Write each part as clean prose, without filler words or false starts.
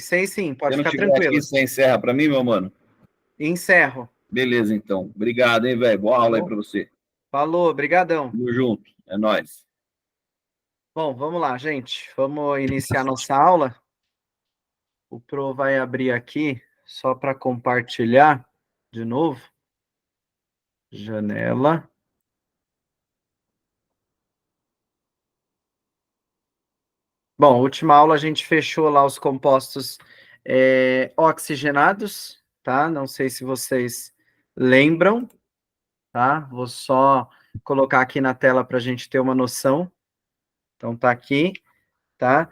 Sei sim, pode Se não ficar tiver tranquilo. aqui, você encerra para mim, meu mano? Encerro. Beleza, então. Obrigado, hein, velho. Boa aula aí para você. Falou, brigadão. Tamo junto. É nóis. Bom, vamos lá, gente. Vamos iniciar nossa aula. O Pro vai abrir aqui só para compartilhar de novo. Janela. Bom, última aula a gente fechou lá os compostos oxigenados, tá? Não sei se vocês lembram, tá? Vou só colocar aqui na tela para a gente ter uma noção. Então, tá aqui, tá?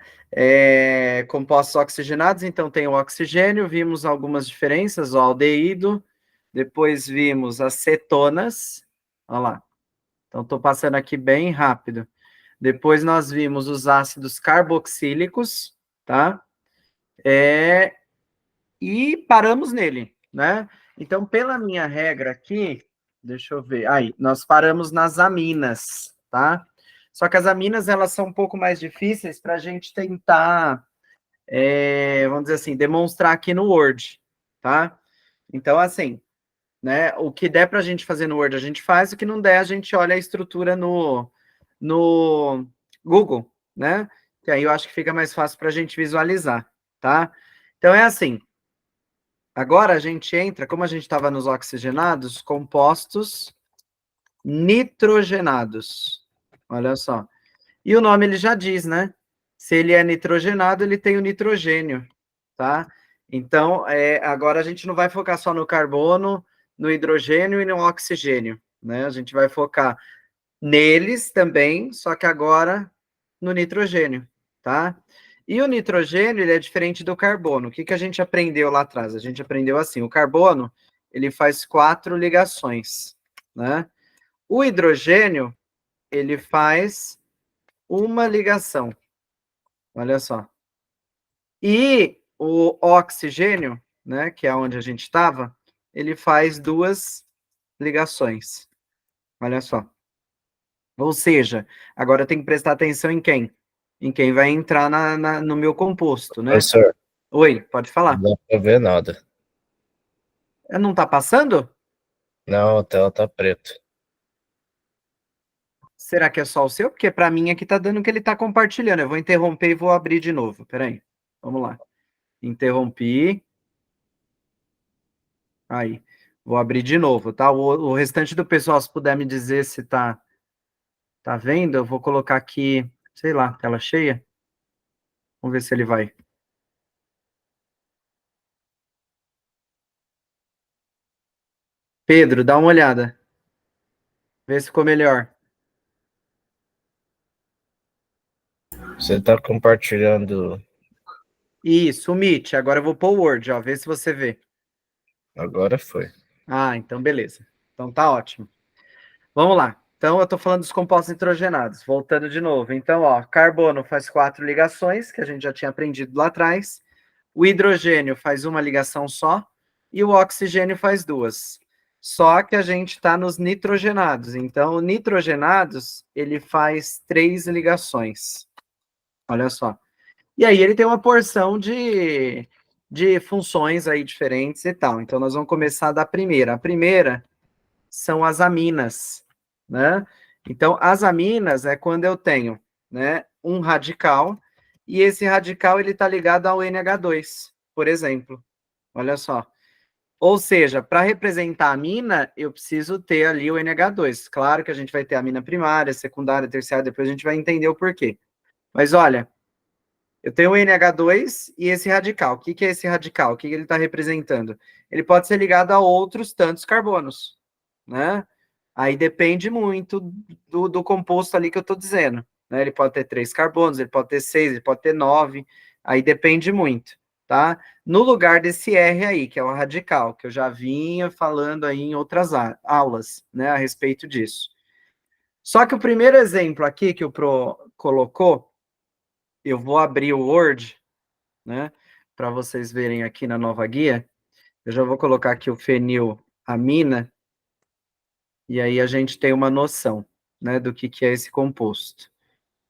Compostos oxigenados, então tem o oxigênio, vimos algumas diferenças, o aldeído, depois vimos as cetonas, olha lá. Então, estou passando aqui bem rápido. Depois nós vimos os ácidos carboxílicos, tá? E paramos nele, né? Então, pela minha regra aqui, deixa eu ver. Aí, nós paramos nas aminas, tá? Só que as aminas, elas são um pouco mais difíceis para a gente tentar, vamos dizer assim, demonstrar aqui no Word, tá? Então, assim, né? O que der para a gente fazer no Word, a gente faz. O que não der, a gente olha a estrutura no Google, né? Que aí eu acho que fica mais fácil para a gente visualizar, tá? Então, é assim. Agora a gente entra, como a gente estava nos oxigenados, compostos nitrogenados. Olha só. E o nome ele já diz, né? Se ele é nitrogenado, ele tem o nitrogênio, tá? Então, agora a gente não vai focar só no carbono, no hidrogênio e no oxigênio, né? A gente vai focar neles também, só que agora no nitrogênio, tá? E o nitrogênio, ele é diferente do carbono. O que a gente aprendeu lá atrás? A gente aprendeu assim, o carbono, ele faz 4 ligações, né? O hidrogênio, ele faz uma ligação, olha só. E o oxigênio, né, que é onde a gente estava, ele faz 2 ligações, olha só. Ou seja, agora tem que prestar atenção em quem? Em quem vai entrar no meu composto, né? Professor, Oi, pode falar. não dá pra ver nada. Não tá passando? Não, a tela tá preta. Será que é só o seu? Porque para mim aqui tá dando que ele tá compartilhando. Eu vou interromper e vou abrir de novo. Peraí. Vamos lá. Interrompi. Aí. Vou abrir de novo, tá? O restante do pessoal, se puder me dizer se tá vendo, eu vou colocar aqui, sei lá, tela cheia. Vamos ver se ele vai. Pedro, dá uma olhada. Vê se ficou melhor. Você tá compartilhando. Isso, o Meet. Agora eu vou pôr o Word, ó. Vê se você vê. Agora foi. Ah, então beleza. Então tá ótimo. Vamos lá. Então eu estou falando dos compostos nitrogenados. Voltando de novo. Então, ó, carbono faz 4 ligações, que a gente já tinha aprendido lá atrás. O hidrogênio faz uma ligação só. E o oxigênio faz 2. Só que a gente está nos nitrogenados. Então, nitrogenados, ele faz 3 ligações. Olha só. E aí ele tem uma porção de funções aí diferentes e tal. Então, nós vamos começar da primeira. A primeira são as aminas, né? Então, as aminas é quando eu tenho, né, um radical, e esse radical ele está ligado ao NH2, por exemplo. Olha só. Ou seja, para representar a amina, eu preciso ter ali o NH2. Claro que a gente vai ter a amina primária, secundária, terciária, depois a gente vai entender o porquê. Mas olha, eu tenho o NH2 e esse radical. O que é esse radical? O que ele está representando? Ele pode ser ligado a outros tantos carbonos, né? Aí depende muito do composto ali que eu estou dizendo, né? Ele pode ter 3 carbonos, ele pode ter 6, ele pode ter 9, aí depende muito, tá? No lugar desse R aí, que é o radical, que eu já vinha falando aí em outras aulas, né, a respeito disso. Só que o primeiro exemplo aqui que o Pro colocou, eu vou abrir o Word, né, para vocês verem aqui na nova guia. Eu já vou colocar aqui o fenilamina, e aí a gente tem uma noção, né, do que é esse composto.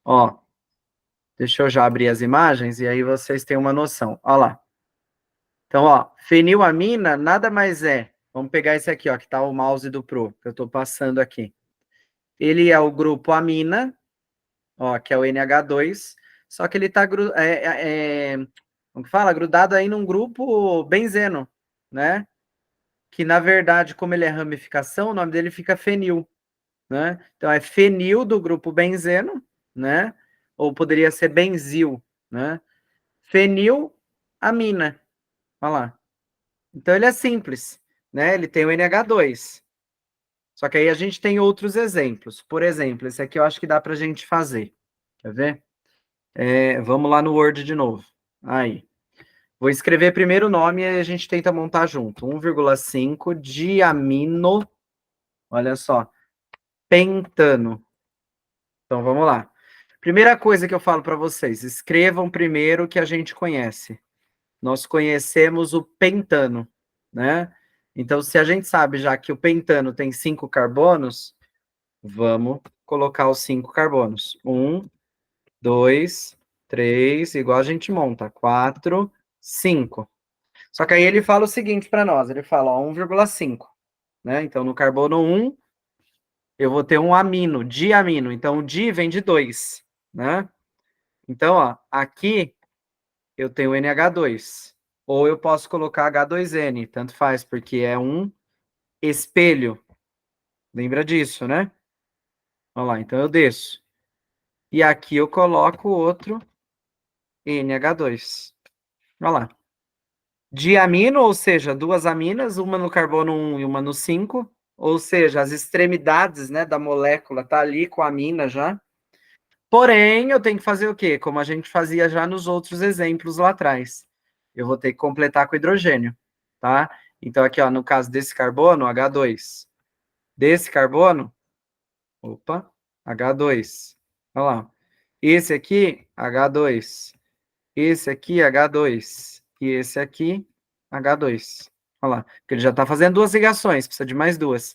Ó, deixa eu já abrir as imagens, e aí vocês têm uma noção. Ó lá, Então, ó, fenilamina nada mais é. Vamos pegar esse aqui, ó, que tá o mouse do Pro, que eu tô passando aqui. Ele é o grupo amina, ó, que é o NH2, só que ele tá como que fala? Grudado aí num grupo benzeno, né? Que na verdade, como ele é ramificação, o nome dele fica fenil, né? Então é fenil do grupo benzeno, né? Ou poderia ser benzil, né? Fenilamina. Olha lá. Então ele é simples, né? Ele tem o NH2. Só que aí a gente tem outros exemplos. Por exemplo, esse aqui eu acho que dá para a gente fazer. Quer ver? Vamos lá no Word de novo. Aí. Vou escrever primeiro o nome e a gente tenta montar junto. 1,5 diamino. Olha só. Pentano. Então vamos lá. Primeira coisa que eu falo para vocês: escrevam primeiro o que a gente conhece. Nós conhecemos o pentano, né? Então, se a gente sabe já que o pentano tem 5 carbonos, vamos colocar os 5 carbonos. 1, 2, 3, igual a gente monta. 4, 5. Só que aí ele fala o seguinte para nós, ele fala, ó, 1,5, né? Então, no carbono 1, eu vou ter um amino, diamino. Então, o di vem de 2, né? Então, ó, aqui eu tenho NH2. Ou eu posso colocar H2N, tanto faz, porque é um espelho. Lembra disso, né? Olha lá, então eu desço. E aqui eu coloco outro NH2. Olha lá. Diamino, ou seja, duas aminas, uma no carbono 1 e uma no 5. Ou seja, as extremidades, né, da molécula tá ali com a amina já. Porém, eu tenho que fazer o quê? Como a gente fazia já nos outros exemplos lá atrás. Eu vou ter que completar com hidrogênio, tá? Então, aqui, ó, no caso desse carbono, H2. Desse carbono, opa, H2. Olha lá. Esse aqui, H2. Esse aqui, H2. E esse aqui, H2. Olha lá. Porque ele já está fazendo duas ligações, precisa de mais duas.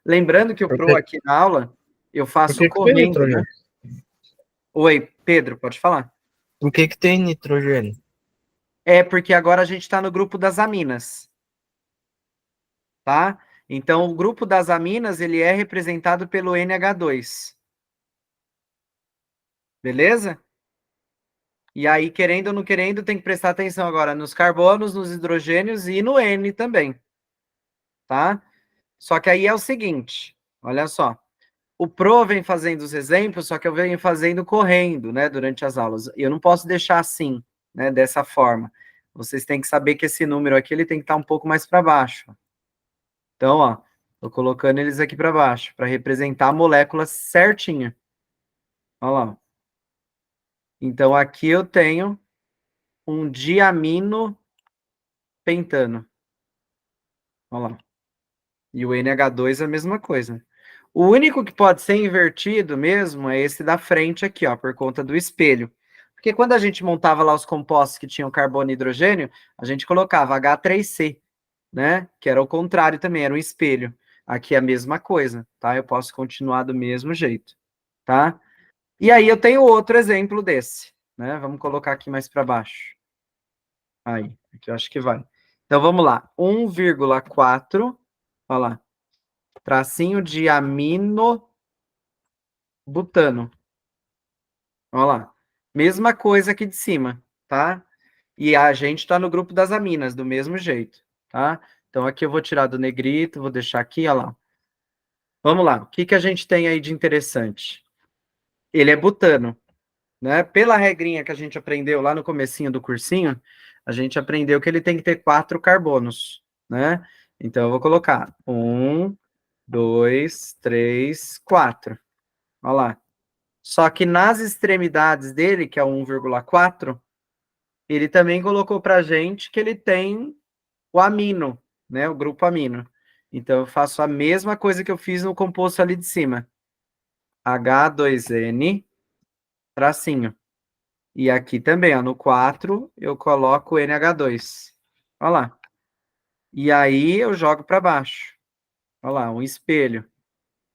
Lembrando que o Pro aqui na aula, eu Por faço que que tem correndo, né? nitrogênio? Oi, Pedro, pode falar? Por que que tem nitrogênio? É porque agora a gente está no grupo das aminas, tá? Então, o grupo das aminas, ele é representado pelo NH2. Beleza? E aí, querendo ou não querendo, tem que prestar atenção agora nos carbonos, nos hidrogênios e no N também, tá? Só que aí é o seguinte, olha só. O Pro vem fazendo os exemplos, só que eu venho fazendo correndo, né, durante as aulas. Eu não posso deixar assim, né, dessa forma. Vocês têm que saber que esse número aqui, ele tem que estar um pouco mais para baixo. Então, ó, tô colocando eles aqui para baixo, para representar a molécula certinha. Olha lá. Então, aqui eu tenho um diamino pentano. Olha lá. E o NH2 é a mesma coisa. O único que pode ser invertido mesmo é esse da frente aqui, ó, por conta do espelho. Porque quando a gente montava lá os compostos que tinham carbono e hidrogênio, a gente colocava H3C, né? Que era o contrário também, era um espelho. Aqui é a mesma coisa, tá? Eu posso continuar do mesmo jeito, tá? E aí eu tenho outro exemplo desse, né? Vamos colocar aqui mais para baixo. Aí, aqui eu acho que vai. Então vamos lá. 1,4, olha lá. Tracinho de amino butano. Olha lá. Mesma coisa aqui de cima, tá? E a gente está no grupo das aminas, do mesmo jeito, tá? Então aqui eu vou tirar do negrito, vou deixar aqui, olha lá. Vamos lá. O que que a gente tem aí de interessante? Ele é butano, né? Pela regrinha que a gente aprendeu lá no comecinho do cursinho, a gente aprendeu que ele tem que ter 4 carbonos, né? Então eu vou colocar 1, 2, 3, 4. Olha lá. Só que nas extremidades dele, que é o 1,4, ele também colocou para gente que ele tem o amino, né? O grupo amino. Então eu faço a mesma coisa que eu fiz no composto ali de cima. H2N, tracinho. E aqui também, ó, no 4, eu coloco NH2. Olha lá. E aí eu jogo para baixo. Olha lá, um espelho.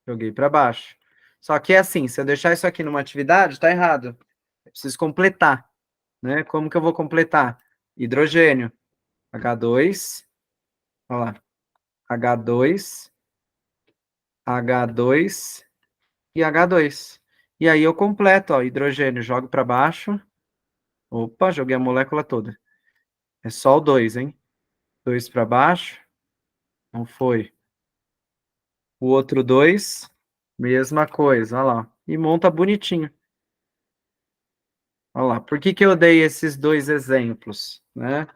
Joguei para baixo. Só que é assim, se eu deixar isso aqui numa atividade, tá errado. Eu preciso completar, né? Como que eu vou completar? Hidrogênio. H2, olha lá, H2, H2 e H2. E aí eu completo, ó, hidrogênio, jogo para baixo. Opa, joguei a molécula toda. É só o 2, hein? 2 para baixo. Não foi. O outro 2, mesma coisa, olha lá. E monta bonitinho. Olha lá. Por que que eu dei esses dois exemplos, né?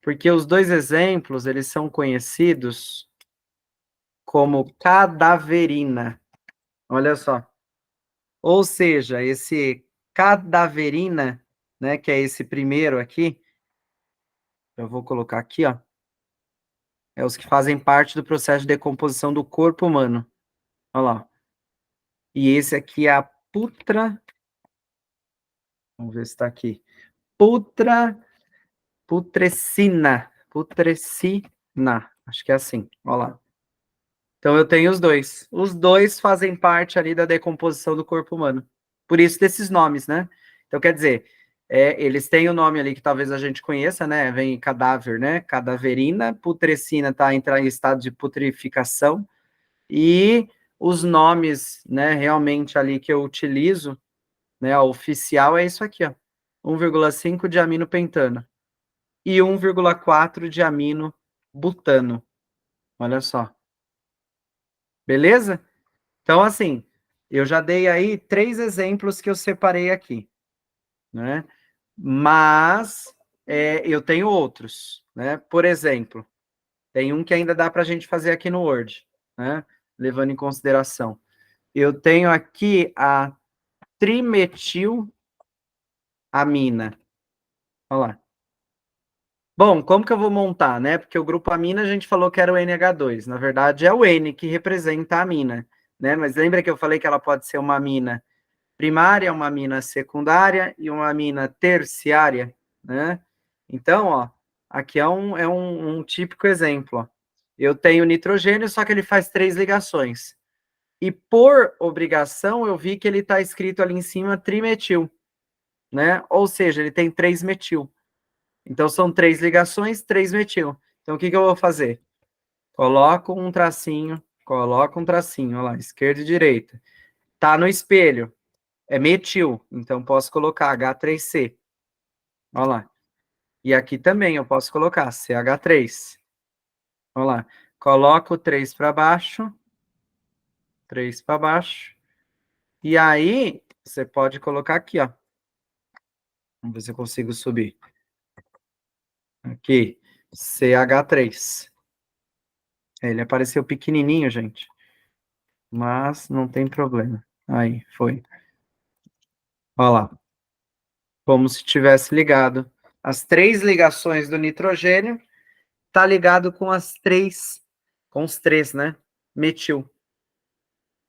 Porque os dois exemplos, eles são conhecidos como cadaverina. Olha só. Ou seja, esse cadaverina, né, que é esse primeiro aqui, eu vou colocar aqui, ó, é os que fazem parte do processo de decomposição do corpo humano. Olha lá. E esse aqui é a vamos ver se está aqui. Putrescina. Putrescina. Acho que é assim. Olha lá. Então eu tenho os dois. Os dois fazem parte ali da decomposição do corpo humano. Por isso desses nomes, né? Então quer dizer, eles têm o nome ali que talvez a gente conheça, né? Vem cadáver, né? Cadaverina, putrescina está em estado de putrificação. E os nomes, né, realmente ali que eu utilizo, né, a oficial é isso aqui, ó. 1,5 de aminopentano e 1,4 de amino butano. Olha só. Beleza? Então, assim, eu já dei aí 3 exemplos que eu separei aqui, né? Mas eu tenho outros, né? Por exemplo, tem um que ainda dá para a gente fazer aqui no Word, né? Levando em consideração. Eu tenho aqui a trimetilamina. Olha lá. Bom, como que eu vou montar, né? Porque o grupo amina a gente falou que era o NH2. Na verdade, é o N que representa a amina, né? Mas lembra que eu falei que ela pode ser uma amina primária, uma amina secundária e uma amina terciária, né? Então, ó, aqui é um típico exemplo, ó. Eu tenho nitrogênio, só que ele faz 3 ligações. E por obrigação, eu vi que ele está escrito ali em cima trimetil, né? Ou seja, ele tem 3 metil. Então, são 3 ligações, 3 metil. Então, o que que eu vou fazer? Coloco um tracinho, olha lá, esquerda e direita. Tá no espelho, é metil, então posso colocar H3C. Olha lá. E aqui também eu posso colocar CH3. Olha lá. Coloco 3 para baixo, 3 para baixo. E aí, você pode colocar aqui, ó. Vamos ver se eu consigo subir. Aqui, CH3. Ele apareceu pequenininho, gente. Mas não tem problema. Aí, foi. Olha lá. Como se tivesse ligado. As 3 ligações do nitrogênio tá ligado com os 3, né? Metil.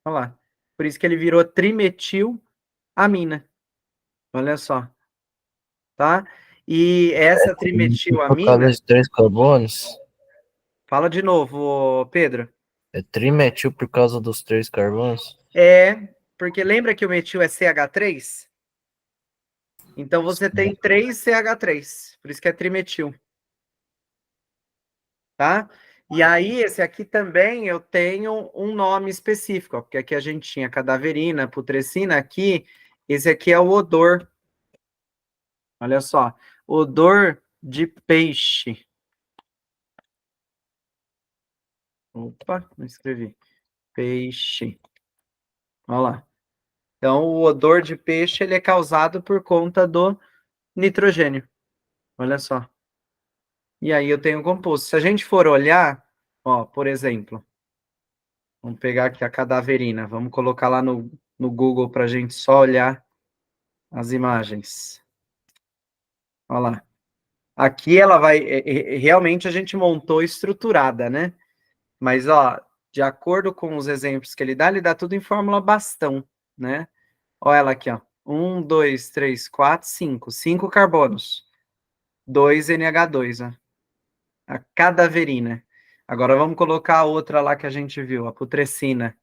Olha lá. Por isso que ele virou trimetilamina. Olha só. Tá? E essa Por causa trimetilamina, dos três carbonos? fala de novo, Pedro. É trimetil por causa dos três carbonos? Porque lembra que o metil é CH3? Então você tem 3 CH3, por isso que é trimetil. Tá? E aí, esse aqui também eu tenho um nome específico, ó, porque aqui a gente tinha cadaverina, putrescina, aqui, esse aqui é o odor. Olha só, odor de peixe. Opa, não escrevi. Peixe. Olha lá. Então, o odor de peixe ele é causado por conta do nitrogênio. Olha só. E aí eu tenho um composto. Se a gente for olhar, ó, por exemplo, vamos pegar aqui a cadaverina, vamos colocar lá no Google para a gente só olhar as imagens. Olha lá. Aqui ela vai. Realmente a gente montou estruturada, né? Mas, ó, de acordo com os exemplos que ele dá tudo em fórmula bastão, né? Olha ela aqui, ó. 1, 2, 3, 4, 5. 5 carbonos. 2 NH2, ó. A cadaverina. Agora vamos colocar a outra lá que a gente viu, a putrescina.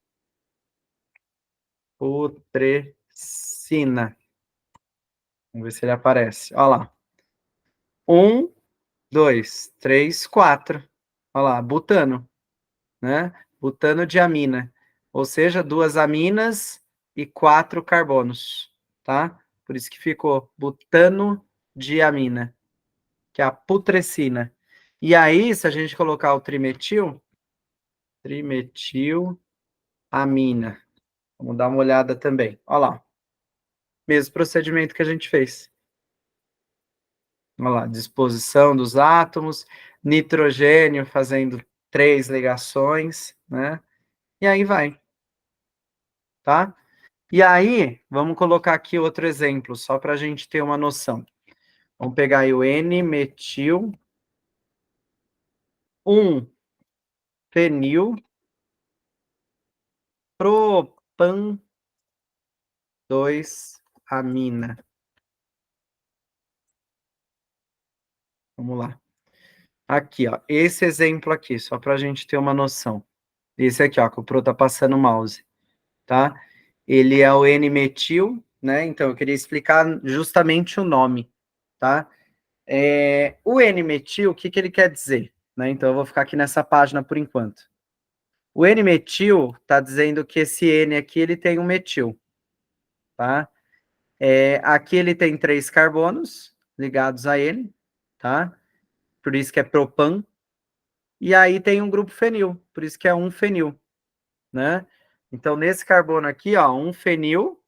Putrescina. Vamos ver se ele aparece. Olha lá. 1 2, 3, 4. Olha lá, butano, né? Butano de amina. Ou seja, 2 aminas e 4 carbonos, tá? Por isso que ficou butano de amina, que é a putrescina. E aí, se a gente colocar o trimetilamina. Vamos dar uma olhada também. Olha lá. Mesmo procedimento que a gente fez. Olha lá, disposição dos átomos, nitrogênio fazendo 3 ligações, né? E aí vai, tá? E aí, vamos colocar aqui outro exemplo, só para a gente ter uma noção. Vamos pegar aí o N-metil 1-fenil propan 2-amina. Vamos lá. Aqui, ó, esse exemplo aqui, só para a gente ter uma noção. Esse aqui, ó, que o Pro tá passando o mouse, tá? Ele é o N-metil, né? Então, eu queria explicar justamente o nome, tá? O N-metil, o que que ele quer dizer? Né? Então, eu vou ficar aqui nessa página por enquanto. O N-metil está dizendo que esse N aqui, ele tem um metil, tá? Aqui ele tem 3 carbonos ligados a ele, tá? Por isso que é propan. E aí tem um grupo fenil, por isso que é um fenil, né? Então, nesse carbono aqui, ó, um fenil,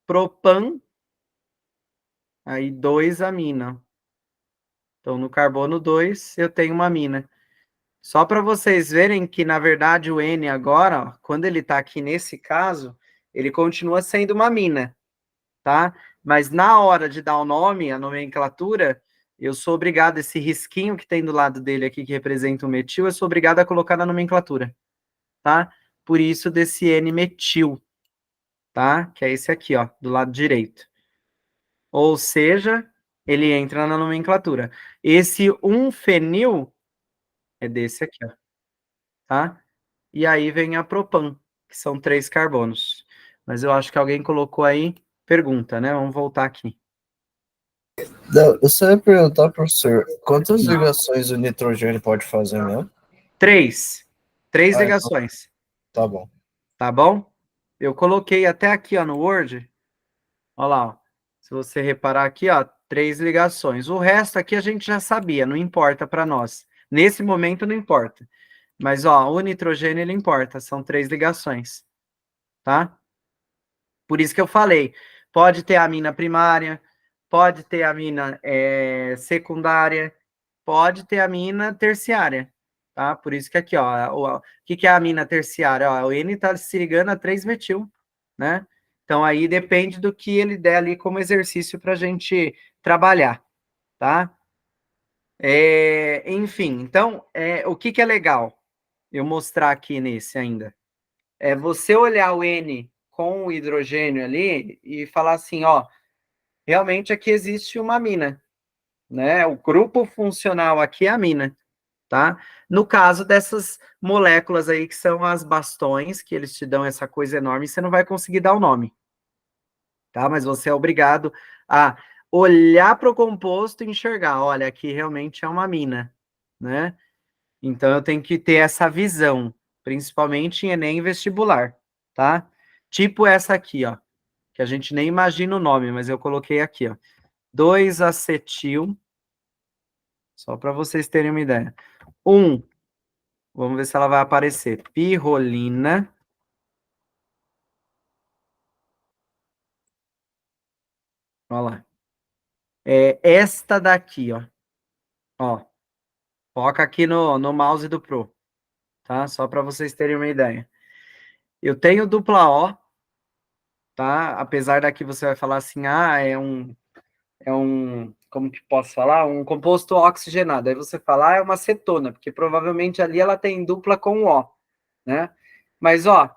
propan, aí 2 amina. Então, no carbono 2, eu tenho uma amina. Só para vocês verem que, na verdade, o N agora, ó, quando ele está aqui nesse caso, ele continua sendo uma amina, tá? Mas na hora de dar o nome, a nomenclatura, eu sou obrigado, esse risquinho que tem do lado dele aqui, que representa o metil, eu sou obrigado a colocar na nomenclatura, tá? Por isso desse N-metil, tá? Que é esse aqui, ó, do lado direito. Ou seja, ele entra na nomenclatura. Esse 1-fenil é desse aqui, ó, tá? E aí vem a propan, que são 3 carbonos. Mas eu acho que alguém colocou aí pergunta, né? Vamos voltar aqui. Não, eu só ia perguntar, professor, quantas ligações o nitrogênio pode fazer mesmo? 3. 3 Ah, então ligações, tá bom. tá bom? Eu coloquei até aqui, ó, no Word. Olha lá, ó. Se você reparar aqui, ó, 3 ligações. O resto aqui a gente já sabia, não importa para nós. Nesse momento não importa. Mas, ó, o nitrogênio ele importa, são 3 ligações, tá? Por isso que eu falei, pode ter amina primária, pode ter amina secundária, pode ter amina terciária, tá? Por isso que aqui, ó, o que é a amina terciária? Ó, o N está se ligando a 3-metil, né? Então, aí depende do que ele der ali como exercício para a gente trabalhar, tá? Enfim, então, o que é legal eu mostrar aqui nesse ainda? É você olhar o N com o hidrogênio ali e falar assim, ó, realmente aqui existe uma amina, né? O grupo funcional aqui é a amina, tá? No caso dessas moléculas aí que são as bastões, que eles te dão essa coisa enorme, você não vai conseguir dar o nome, tá? Mas você é obrigado a olhar para o composto e enxergar, olha, aqui realmente é uma amina, né? Então eu tenho que ter essa visão, principalmente em Enem e vestibular, tá? Tipo essa aqui, ó, que a gente nem imagina o nome, mas eu coloquei aqui, ó. 2-acetil, só para vocês terem uma ideia. Vamos ver se ela vai aparecer. Pirrolina. Olha lá. Esta daqui, ó. Ó, foca aqui no mouse do Pro, tá? Só para vocês terem uma ideia. Eu tenho dupla O, tá? Apesar daqui você vai falar assim, como que posso falar? Um composto oxigenado. Aí você fala, é uma cetona, porque provavelmente ali ela tem dupla com O, né? Mas, ó,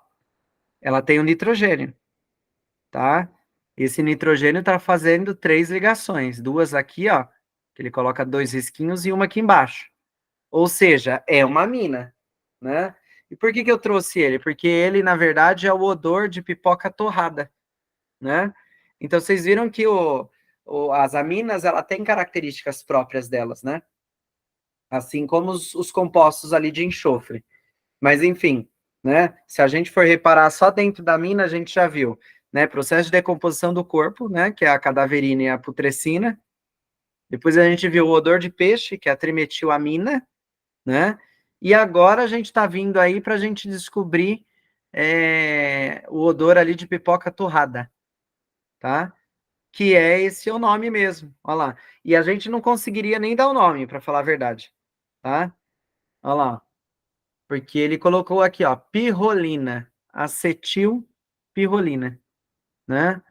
ela tem o nitrogênio, tá? Esse nitrogênio tá fazendo 3 ligações, 2 aqui, ó, que ele coloca 2 risquinhos e uma aqui embaixo. Ou seja, é uma amina, né? E por que eu trouxe ele? Porque ele, na verdade, é o odor de pipoca torrada, né? Então, vocês viram que as aminas, ela tem características próprias delas, né? assim como os compostos ali de enxofre. Mas, enfim, né? Se a gente for reparar só dentro da mina, a gente já viu, né? Processo de decomposição do corpo, né? Que é a cadaverina e a putrescina. Depois a gente viu o odor de peixe, que é a trimetilamina, né? E agora a gente está vindo aí para a gente descobrir o odor ali de pipoca torrada, tá? Que é esse o nome mesmo, olha lá. E a gente não conseguiria nem dar o nome, para falar a verdade, tá? Olha lá. Porque ele colocou aqui, ó, pirrolina, acetilpirrolina, né?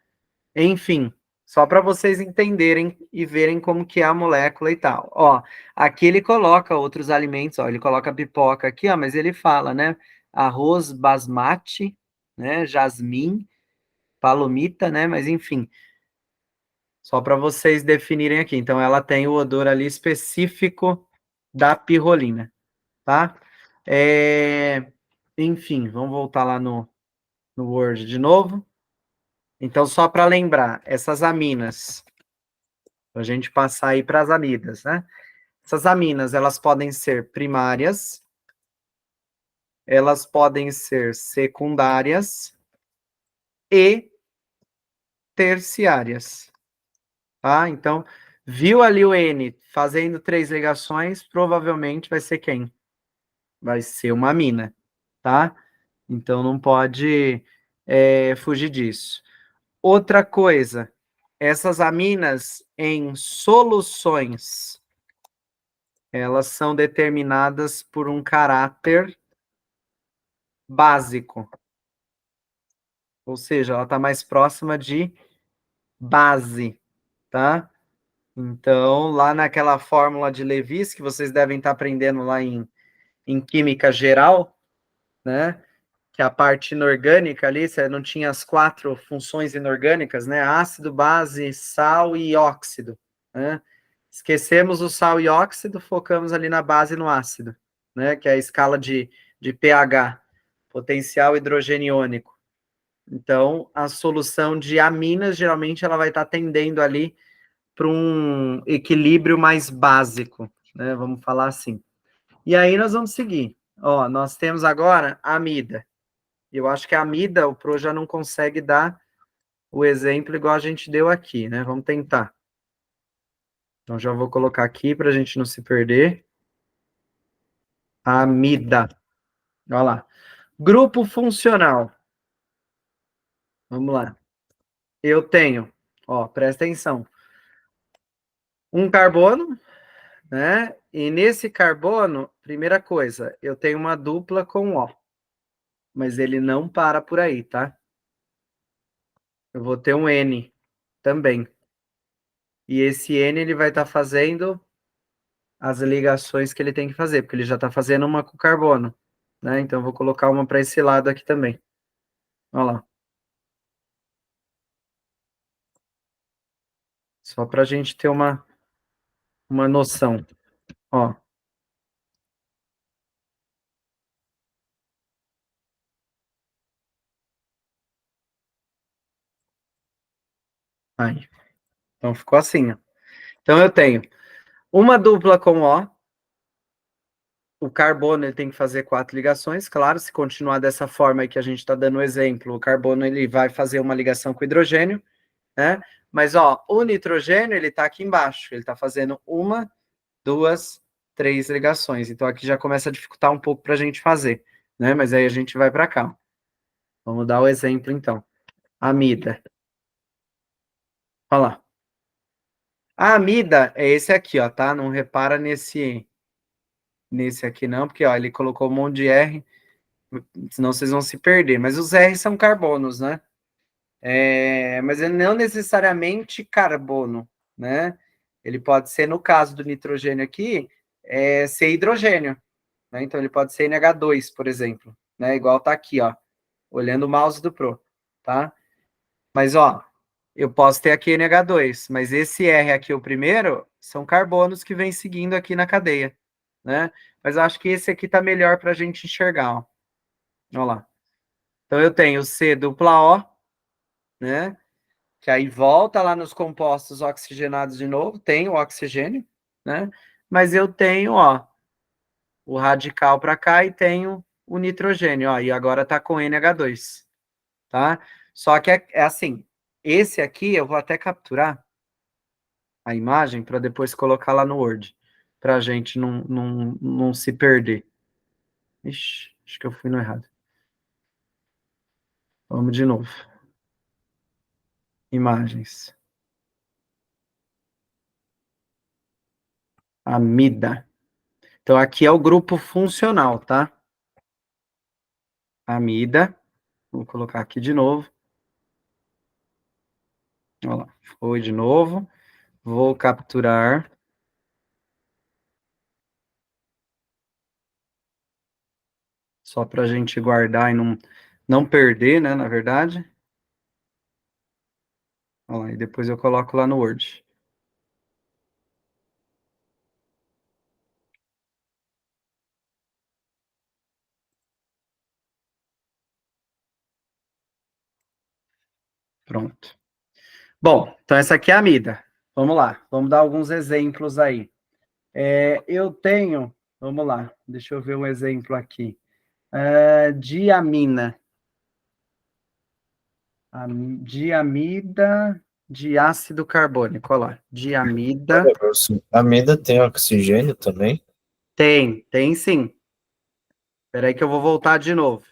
Enfim, só para vocês entenderem e verem como que é a molécula e tal. Ó, aqui ele coloca outros alimentos, ó, ele coloca pipoca aqui, ó, mas ele fala, né? Arroz basmati, né? Jasmim, palomita, né? Mas enfim, só para vocês definirem aqui. Então, ela tem o odor ali específico da pirrolina, tá? Enfim, vamos voltar lá no Word de novo. Então, só para lembrar, essas aminas, a gente passar aí para as amidas, né? Essas aminas, elas podem ser primárias, elas podem ser secundárias e terciárias, tá? Então, viu ali o N fazendo 3 ligações, provavelmente vai ser quem? Vai ser uma amina, tá? Então, não pode fugir disso. Outra coisa, essas aminas em soluções, elas são determinadas por um caráter básico. Ou seja, ela está mais próxima de base, tá? Então, lá naquela fórmula de Lewis, que vocês devem estar aprendendo lá em química geral, né? Que a parte inorgânica ali, você não tinha as 4 funções inorgânicas, né? Ácido, base, sal e óxido, né? Esquecemos o sal e óxido, focamos ali na base e no ácido, né? Que é a escala de pH, potencial hidrogeniônico. Então, a solução de aminas, geralmente, ela vai estar tendendo ali para um equilíbrio mais básico, né? Vamos falar assim. E aí nós vamos seguir. Ó, nós temos agora a amida. Eu acho que a amida, o Pro já não consegue dar o exemplo igual a gente deu aqui, né? Vamos tentar. Então, já vou colocar aqui para a gente não se perder. Amida. Olha lá. Grupo funcional. Vamos lá. Eu tenho, ó, presta atenção. Um carbono, né? E nesse carbono, primeira coisa, eu tenho uma dupla com O. Mas ele não para por aí, tá? Eu vou ter um N também. E esse N, ele vai estar fazendo as ligações que ele tem que fazer, porque ele já está fazendo uma com carbono, né? Então, eu vou colocar uma para esse lado aqui também. Olha lá. Só para a gente ter uma noção. Ó. Aí. Então, ficou assim, ó. Então, eu tenho uma dupla com o carbono ele tem que fazer 4 ligações, claro, se continuar dessa forma aí que a gente está dando o exemplo, o carbono ele vai fazer uma ligação com o hidrogênio, né? Mas, ó, o nitrogênio ele está aqui embaixo, ele está fazendo 1, 2, 3 ligações, então aqui já começa a dificultar um pouco para a gente fazer, né? Mas aí a gente vai para cá. Vamos dar o exemplo, então. Amida. Olha lá. A amida é esse aqui, ó, tá? Não repara nesse aqui não, porque, ó, ele colocou um monte de R, senão vocês vão se perder. Mas os R são carbonos, né? Mas ele não necessariamente carbono, né? Ele pode ser, no caso do nitrogênio aqui, ser hidrogênio, né? Então ele pode ser NH2, por exemplo, né? Igual tá aqui, ó, olhando o mouse do Pro, tá? Mas, ó, eu posso ter aqui NH2, mas esse R aqui, o primeiro, são carbonos que vêm seguindo aqui na cadeia, né? Mas eu acho que esse aqui tá melhor para a gente enxergar, ó. Olha lá. Então eu tenho C dupla O, né? Que aí volta lá nos compostos oxigenados de novo, tem o oxigênio, né? Mas eu tenho, ó, o radical para cá e tenho o nitrogênio, ó, e agora tá com NH2, tá? Só que é assim, esse aqui eu vou até capturar a imagem para depois colocar lá no Word, para a gente não se perder. Ixi, acho que eu fui no errado. Vamos de novo. Imagens. Amida. Então, aqui é o grupo funcional, tá? Amida. Vou colocar aqui de novo. Olha lá, foi de novo. Vou capturar. Só para a gente guardar e não perder, né, na verdade. Olha lá, e depois eu coloco lá no Word. Pronto. Bom, então essa aqui é a amida. Vamos lá, vamos dar alguns exemplos aí. Eu tenho, vamos lá, deixa eu ver um exemplo aqui. Diamina. Diamida de ácido carbônico, olha lá. Diamida. Olha, professor, a amida tem oxigênio também? Tem sim. Espera aí que eu vou voltar de novo.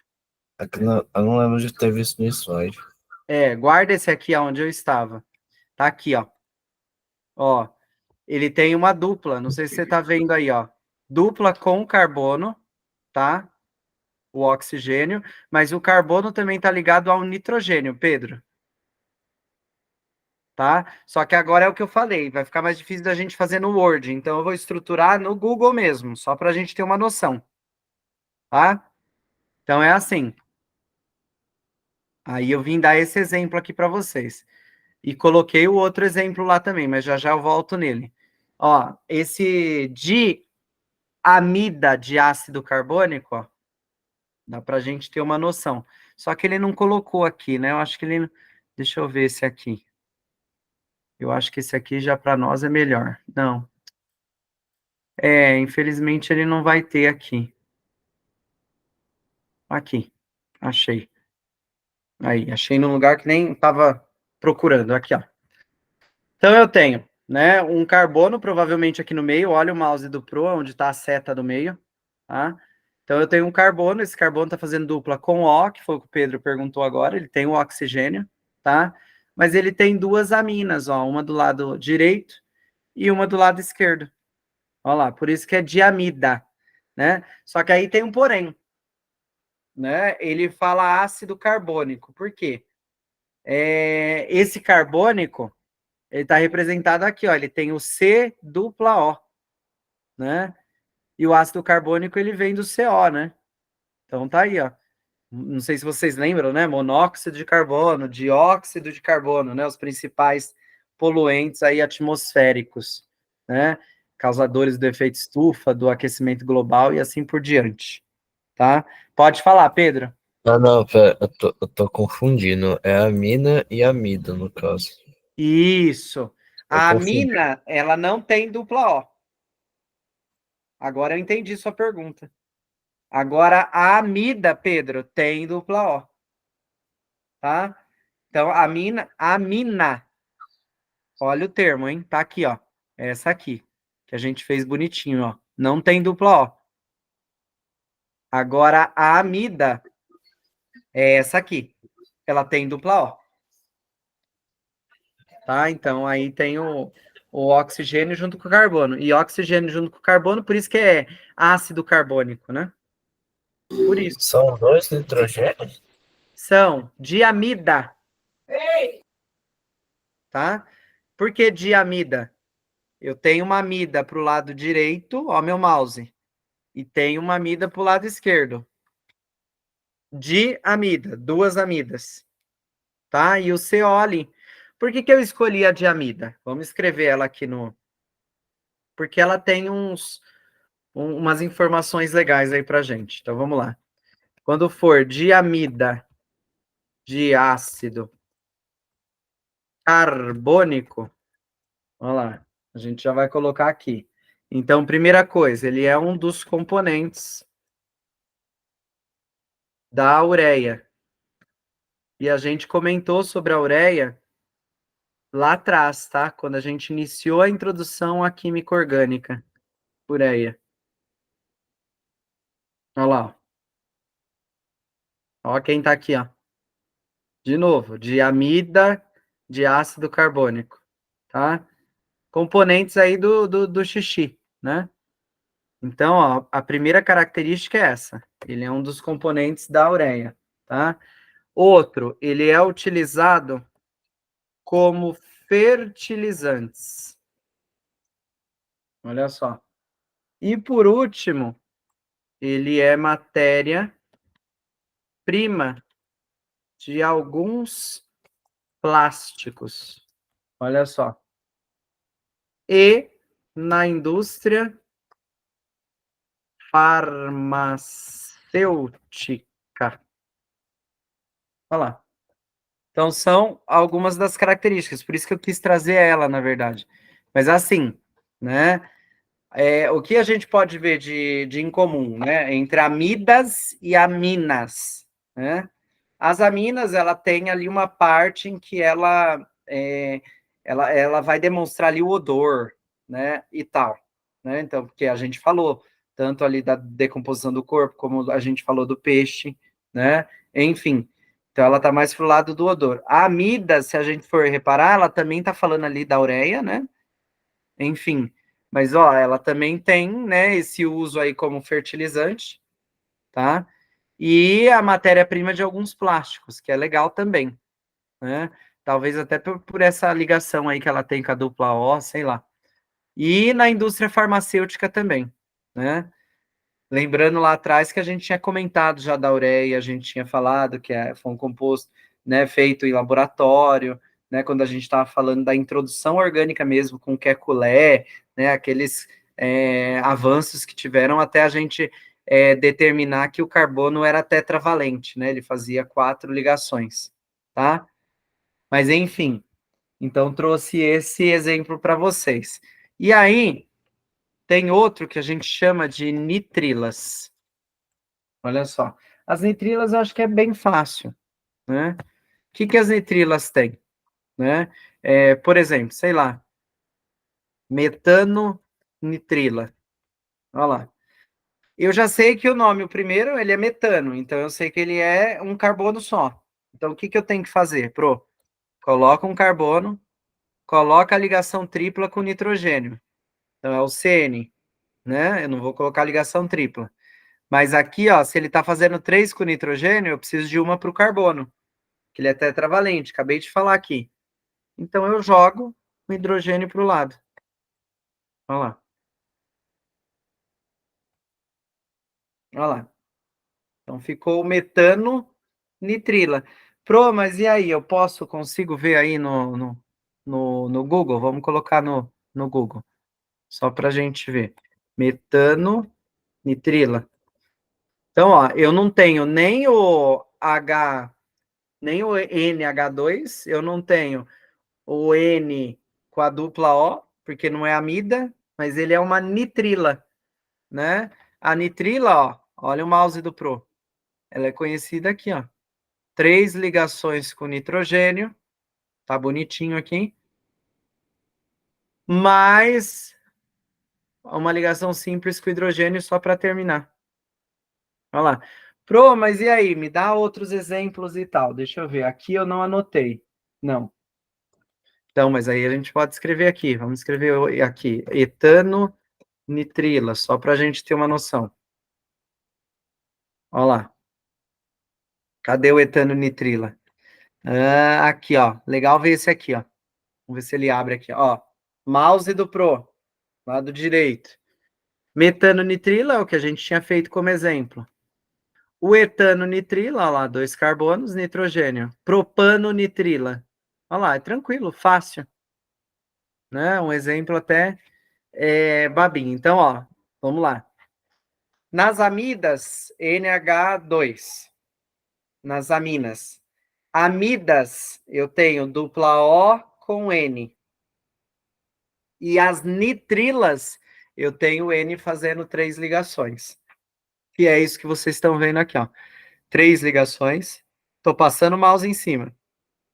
Aqui eu não lembro de ter visto no slide. Guarda esse aqui aonde eu estava. Tá aqui, ó. Ó, ele tem uma dupla, não sei se você tá vendo aí, ó. Dupla com carbono, tá? O oxigênio, mas o carbono também tá ligado ao nitrogênio, Pedro. Tá? Só que agora é o que eu falei, vai ficar mais difícil da gente fazer no Word, então eu vou estruturar no Google mesmo, só para a gente ter uma noção, tá? Então é assim. Aí eu vim dar esse exemplo aqui para vocês. E coloquei o outro exemplo lá também, mas já já eu volto nele. Ó, esse diamida de ácido carbônico, ó, dá para a gente ter uma noção. Só que ele não colocou aqui, né? Eu acho que ele. Deixa eu ver esse aqui. Eu acho que esse aqui já para nós é melhor. Não. Infelizmente ele não vai ter aqui. Aqui. Achei. Aí, achei num lugar que nem estava procurando. Aqui, ó. Então eu tenho, né, um carbono provavelmente aqui no meio. Olha o mouse do Pro, onde está a seta do meio, tá? Então eu tenho um carbono, esse carbono está fazendo dupla com O, que foi o que o Pedro perguntou agora, ele tem o oxigênio, tá? Mas ele tem duas aminas, ó, uma do lado direito e uma do lado esquerdo. Olha lá, por isso que é diamida, né? Só que aí tem um porém, né? Ele fala ácido carbônico. Por quê? Esse carbônico, ele está representado aqui, ó. Ele tem o C dupla O, né? E o ácido carbônico, ele vem do CO, né? Então tá aí, ó. Não sei se vocês lembram, né? Monóxido de carbono, dióxido de carbono, né? Os principais poluentes aí atmosféricos, né? Causadores do efeito estufa, do aquecimento global e assim por diante, tá? Pode falar, Pedro. Ah, não, pera, eu tô confundindo. É amina e amida, no caso. Isso. Eu A confundi. amina, ela não tem dupla O. Agora eu entendi sua pergunta. Agora a amida, Pedro, tem dupla O, tá? Então amina, olha o termo, hein? Tá aqui, ó. Essa aqui, que a gente fez bonitinho, ó. Não tem dupla O. Agora a amida é essa aqui. Ela tem dupla O. Tá? Então aí tem o oxigênio junto com o carbono. E oxigênio junto com o carbono, por isso que é ácido carbônico, né? Por isso. São dois nitrogênios? São diamida, tá? Por que diamida? Eu tenho uma amida para o lado direito, ó, meu mouse, e tenho uma amida para o lado esquerdo. Diamida, duas amidas, tá? E o CO ali. Por que eu escolhi a diamida? Vamos escrever ela aqui no. Porque ela tem umas informações legais aí pra gente. Então vamos lá. Quando for diamida de ácido carbônico, olha lá, a gente já vai colocar aqui. Então, primeira coisa, ele é um dos componentes da ureia. E a gente comentou sobre a ureia lá atrás, tá? Quando a gente iniciou a introdução à química orgânica. Ureia. Olha lá. Ó quem tá aqui, ó. De novo, diamida de ácido carbônico, tá? Componentes aí do xixi, né? Então, ó, a primeira característica é essa. Ele é um dos componentes da ureia, tá? Outro, ele é utilizado como fertilizantes. Olha só. E por último, ele é matéria-prima de alguns plásticos. Olha só. E na indústria farmacêutica. Olha lá. Então, são algumas das características, por isso que eu quis trazer ela, na verdade. Mas assim, né? O que a gente pode ver de incomum, né? Entre amidas e aminas, né? As aminas, ela tem ali uma parte em que ela vai demonstrar ali o odor, né? E tal, né? Então, porque a gente falou tanto ali da decomposição do corpo, como a gente falou do peixe, né? Enfim, então ela tá mais pro lado do odor. A amida, se a gente for reparar, ela também tá falando ali da ureia, né? Enfim, mas ó, ela também tem, né, esse uso aí como fertilizante, tá? E a matéria-prima de alguns plásticos, que é legal também, né? Talvez até por essa ligação aí que ela tem com a dupla O, sei lá. E na indústria farmacêutica também, né? Lembrando lá atrás que a gente tinha comentado já da ureia, a gente tinha falado que foi um composto, né, feito em laboratório, né, quando a gente estava falando da introdução orgânica mesmo com Kekulé, né, aqueles avanços que tiveram até a gente determinar que o carbono era tetravalente, né, ele fazia 4 ligações, tá? Mas enfim, então trouxe esse exemplo para vocês. E aí, tem outro que a gente chama de nitrilas. Olha só. As nitrilas eu acho que é bem fácil, né? O que as nitrilas têm? Né? Por exemplo, sei lá, metano nitrila. Olha lá. Eu já sei que o nome, o primeiro, ele é metano, então eu sei que ele é um carbono só. Então o que eu tenho que fazer? Coloca um carbono, coloca a ligação tripla com nitrogênio. Então é o CN, né? Eu não vou colocar ligação tripla. Mas aqui, ó, se ele está fazendo 3 com nitrogênio, eu preciso de uma para o carbono, que ele é tetravalente, acabei de falar aqui. Então eu jogo o hidrogênio para o lado. Olha lá. Olha lá. Então ficou o metano nitrila. Mas e aí? Consigo ver aí no Google? Vamos colocar no Google, só para a gente ver. Metano nitrila. Então, ó, eu não tenho nem o NH2, eu não tenho o N com a dupla O, porque não é amida, mas ele é uma nitrila, né? A nitrila, ó, olha o mouse do Pro. Ela é conhecida aqui, ó. 3 ligações com nitrogênio, tá bonitinho aqui. Mais uma ligação simples com hidrogênio só para terminar. Olha lá. Mas e aí? Me dá outros exemplos e tal. Deixa eu ver. Aqui eu não anotei. Não. Então, mas aí a gente pode escrever aqui. Vamos escrever aqui. Etano nitrila, só para a gente ter uma noção. Olha lá. Cadê o etano nitrila? Aqui, ó. Legal ver esse aqui, ó. Vamos ver se ele abre aqui, ó. Mouse do Pro, lado direito. Metano nitrila é o que a gente tinha feito como exemplo. O etano nitrila, olha lá, 2 carbonos, nitrogênio. Propano nitrila. Olha lá, é tranquilo, fácil. Né? Um exemplo até babinho. Então, ó, vamos lá. Nas amidas, NH2. Nas aminas. Amidas, eu tenho dupla O com N. E as nitrilas, eu tenho o N fazendo 3 ligações. E é isso que vocês estão vendo aqui, ó. 3 ligações. Estou passando o mouse em cima.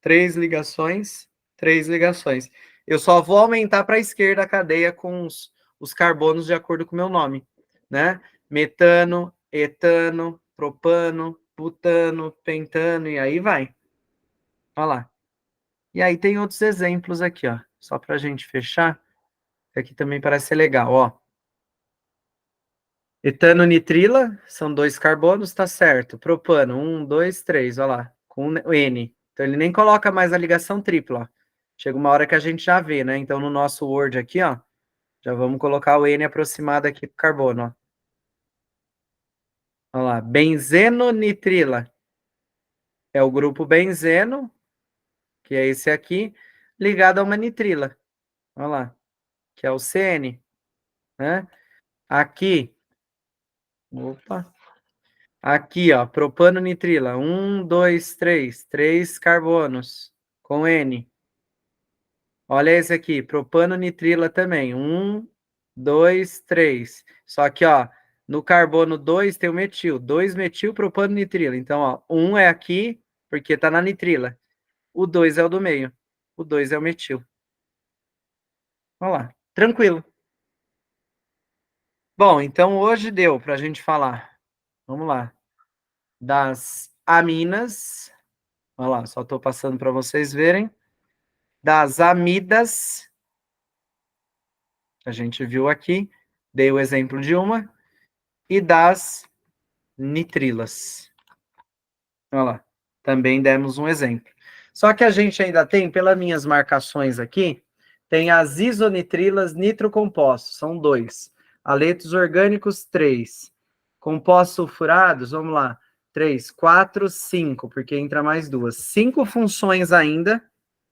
3 ligações, 3 ligações. Eu só vou aumentar para a esquerda a cadeia com os carbonos de acordo com o meu nome, né? Metano, etano, propano, butano, pentano, e aí vai. Olha lá. E aí tem outros exemplos aqui, ó. Só para a gente fechar. Aqui também parece ser legal, ó. Etano, nitrila, são 2 carbonos, tá certo. Propano, 1, 2, 3, olha lá, com o N. Então ele nem coloca mais a ligação tripla, ó. Chega uma hora que a gente já vê, né? Então no nosso Word aqui, ó, já vamos colocar o N aproximado aqui pro carbono, ó. Olha lá, benzeno-nitrila. É o grupo benzeno, que é esse aqui, ligado a uma nitrila. Olha lá, que é o CN, né? Aqui, opa, aqui, ó, propano-nitrila. 1, 2, 3. 3 carbonos com N. Olha esse aqui, propano-nitrila também. 1, 2, 3. Só que, ó, no carbono 2 tem o metil. 2 metil, propano-nitrila. Então, ó, 1 é aqui, porque tá na nitrila. O 2 é o do meio. O 2 é o metil. Olha lá, tranquilo. Bom, então hoje deu para a gente falar. Vamos lá. Das aminas. Olha lá, só estou passando para vocês verem. Das amidas, a gente viu aqui, dei o exemplo de uma, e das nitrilas. Olha lá, também demos um exemplo. Só que a gente ainda tem, pelas minhas marcações aqui, tem as isonitrilas nitrocompostos, são 2. Aletos orgânicos, 3. Compostos sulfurados, vamos lá, 3, 4, 5, porque entra mais 2. 5 funções ainda,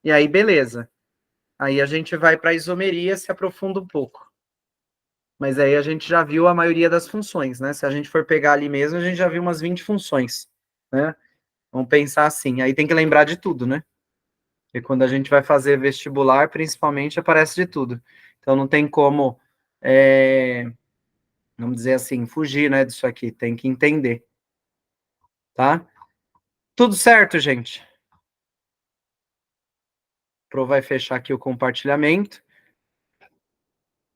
e aí beleza. Aí a gente vai para a isomeria, se aprofunda um pouco. Mas aí a gente já viu a maioria das funções, né? Se a gente for pegar ali mesmo, a gente já viu umas 20 funções, né? Vamos pensar assim. Aí tem que lembrar de tudo, né? E quando a gente vai fazer vestibular, principalmente, aparece de tudo. Então não tem como, vamos dizer assim, fugir, né, disso aqui. Tem que entender. Tá? Tudo certo, gente? Pro vai fechar aqui o compartilhamento.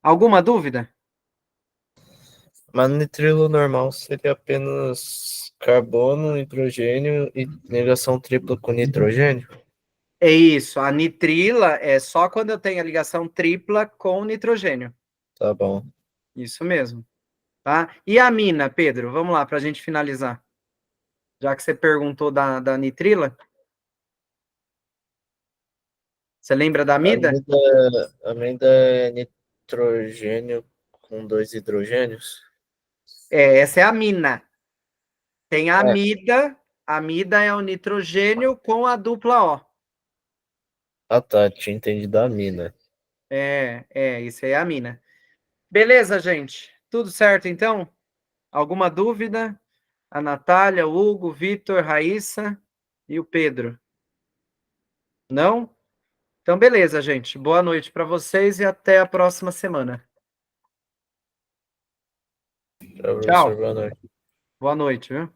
Alguma dúvida? Mas nitrilo normal seria apenas carbono, hidrogênio e ligação tripla com nitrogênio? É isso. A nitrila é só quando eu tenho a ligação tripla com nitrogênio. Tá bom. Isso mesmo. Tá? E a amina, Pedro? Vamos lá, para a gente finalizar. Já que você perguntou da nitrila. Você lembra da amida? Amida é nitrogênio com 2 hidrogênios? Essa é a amina. Tem a amida. A amida é o nitrogênio com a dupla O. Ah, tá. Tinha entendido a amina. Isso aí é a amina. Beleza, gente? Tudo certo, então? Alguma dúvida? A Natália, o Hugo, o Vitor, Raíssa e o Pedro. Não? Então, beleza, gente. Boa noite para vocês e até a próxima semana. Tchau, professor. Tchau. Boa noite. Boa noite, viu?